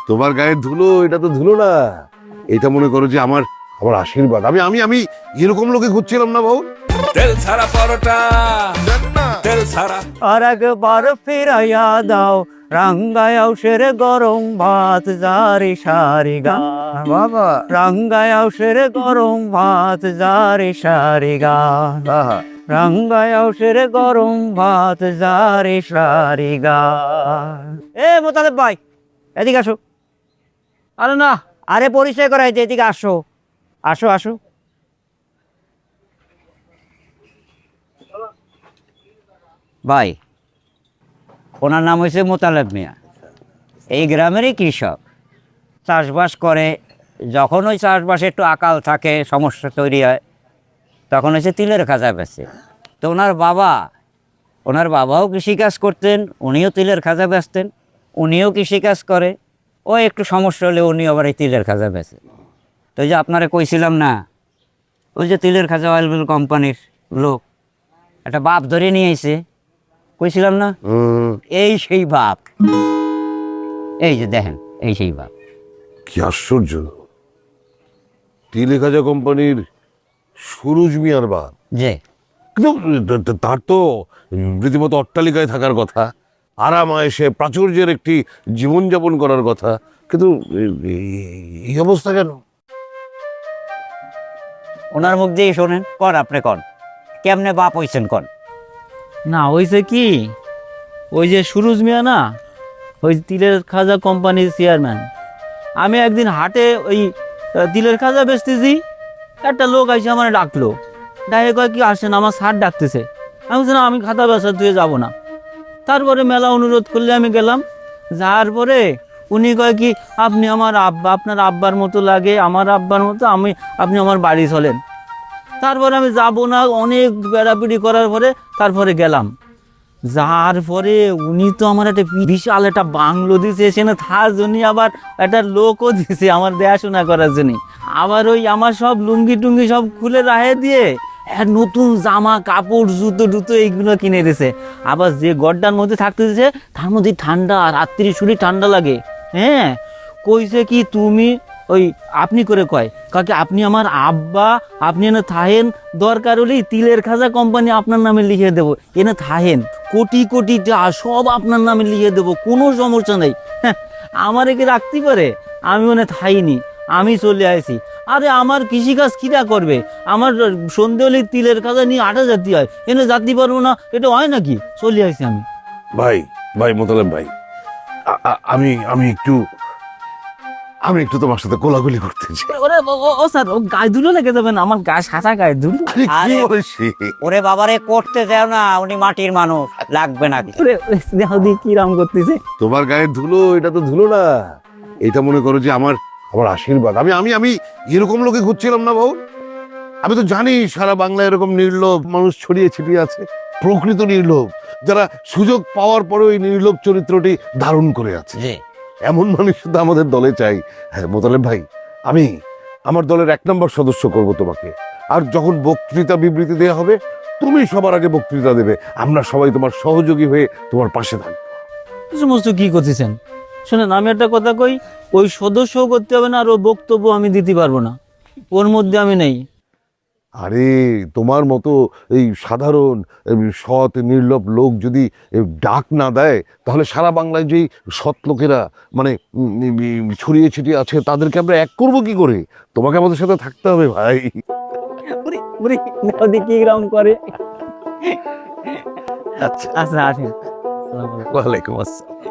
তোমার গায়ের ধুলো, এটা তো ধুলো না, এটা মনে করো যে আমার আমার আশীর্বাদ। আমি আমি আমি এরকম লোকে খুঁজছিলাম না বাবু। তেল ছাড়া পরোটা, তেল ছাড়া। আর একবার ফিরাইয়া দাও রাঙ্গায়াও সেরে গরম ভাত জারি সারি গা বাবা, রাঙ্গায়াও সেরে গরম ভাত জারি সারি গা, রাঙ্গায়াও সেরে গরম ভাত জারি সারি গা। এ মোতালেব ভাই, এদিকে আসো। আরে না, আরে পরিচয় করাই যে, এদিকে আসো, আসো আসো। ভাই, ওনার নাম হয়েছে মোতালেব মিয়া, এই গ্রামেরই কৃষক, চাষবাস করে। যখন ওই চাষবাসে একটু আকাল থাকে, সমস্যা তৈরি হয়, তখন হচ্ছে তিলের খাজা বেচে। তো ওনার বাবাও কৃষিকাজ করতেন, উনিও তিলের খাজা বেচতেন, উনিও কৃষিকাজ করে। ও একটু সমস্যা হলে উনি আবার এই তিলের খাজা বেচে। তো ওই যে আপনারা কইছিলাম না, ওই যে তিলের খাজা অয়েল মিল কোম্পানির লোক একটা বাপ ধরে নিয়ে এসে, কইছিলাম না, এই সেই বাপ, এই যে দেখেন, এই সেই বাপ। কি আশ্চর্য, তিলেখাজা কোম্পানির সুরুজ মিয়ার বাপ। যে কিন্তু তার তো রীতিমতো অট্টালিকায় থাকার কথা, আরাম আয়েসে প্রাচুর্যের একটি জীবনযাপন করার কথা, কিন্তু এই অবস্থা কেন? ওনার মুখ দিয়েই শোনেন, কন আপনি কন, কেমনে বাপ হইছেন কন। না হয়েছে কি, ওই যে সুরুজ মিয়া না, ওই তিলের খাজা কোম্পানির চেয়ারম্যান। আমি একদিন হাটে ওই তিলের খাজা বেচতেছি, একটা লোক এসে আমার ডাকলো, ডাকে কয় কি আসেন, আমার স্যার ডাকতেছে। আমি বলছি না, আমি খাতা বেচা তুই যাবো না। তারপরে মেলা অনুরোধ করলে আমি গেলাম, যাওয়ার পরে উনি কয় কি, আপনি আমার আব্বা, আপনার আব্বার মতো লাগে, আমার আব্বার মতো, আপনি আমার বাড়ি চলেন। তারপরে আমি যাবো না, অনেক বেড়াপিড়ি করার পরে তারপরে গেলাম। যার পরে উনি তো আমার একটা বিশাল একটা বাংলো দিছে, সেখানে থাকার জন্য আবার একটা লোকও দিছে আমার দেখাশোনা করার জন্য। আবার ওই আমার সব লুঙ্গি টুঙ্গি সব খুলে রাহে দিয়ে নতুন জামা কাপড় জুতো টুতো এইগুলো কিনে দিছে। আবার যে গড্ডার মধ্যে থাকতে দিছে, তার মধ্যে ঠান্ডা, রাত্রি শরীর ঠান্ডা লাগে। হ্যাঁ, কইছে কি তুমি ওই আপনি করে কয়, কাকে আপনি আমার আব্বা, আপনি এনে থাহেন, দরকার হলেই তিলের খাজা কোম্পানি আপনার নামে লিখে দেবো, এনে থাহেন, কোটি কোটি টাকা সব আপনার নামে লিখে দেবো, কোনো সমস্যা নেই। হ্যাঁ, আমার একে রাখতে পারে? আমি ওনে থাইনি, আমি চলে আসি। আরে আমার কৃষিকাজ কিরা করবে? আমার সন্ধে হলে তিলের খাজা নিয়ে 8 জাতি হয়, এনে জাতি পারবো না, এটা হয় নাকি? চলে আসি আমি। ভাই ভাই মোতালেব ভাই, আমি আমি একটু তোমার সাথে কোলাকুলি করতে চাই। ওরে ও স্যার, ও গায়ে ধুলো লেগে যাবেন, আমার গায়ে সাদা গায়ে ধুলো। আরে কি আরে, বলছি? ওরে বাবারে করতে যাও না, উনি মাটির মানুষ, লাগবে না কিছু। ওরে দেহ দিয়ে কি রাম করতেছে। তোমার গায়ের ধুলো, এটা তো ধুলো না, এটা মনে করো যে আমার আমার আশীর্বাদ। আমি আমি আমি এরকম লোকে খুঁজছিলাম না বাবু। আমি তো জানি সারা বাংলায় এরকম নির্লোভ মানুষ ছড়িয়ে ছিটিয়ে আছে, প্রকৃত নির্লোভ, যারা সুযোগ পাওয়ার পরে ওই নির্লোভ চরিত্রটি ধারণ করে আছে। জি, এমন মানুষ শুধু আমাদের দলে চাই। হ্যাঁ মোতালেব ভাই, আমি আমার দলের 1 নম্বর সদস্য করব তোমাকে। আর যখন বক্তৃতা বিবৃতি দেওয়া হবে, তুমি সবার আগে বক্তৃতা দেবে, আমরা সবাই তোমার সহযোগী হয়ে তোমার পাশে থাকবো। সমস্ত কি করতেছেন? শোনেন, আমি একটা কথা কই, ওই সদস্যও করতে হবে না, আর ওর বক্তব্য আমি দিতে পারবো না, ওর মধ্যে আমি নেই। আরে তোমার মতো এই সাধারণ সৎ নির্লোভ লোক যদি ডাক না দেয়, তাহলে সারা বাংলায় যেই সৎ লোকেরা মানে ছড়িয়ে ছিটিয়ে আছে, তাদেরকে আমরা এক করব কি করে? তোমাকে আমাদের সাথে থাকতে হবে ভাই। কি গ্রাম করে। আচ্ছা, আচ্ছা আসেন। ওয়ালাইকুম আসসালাম।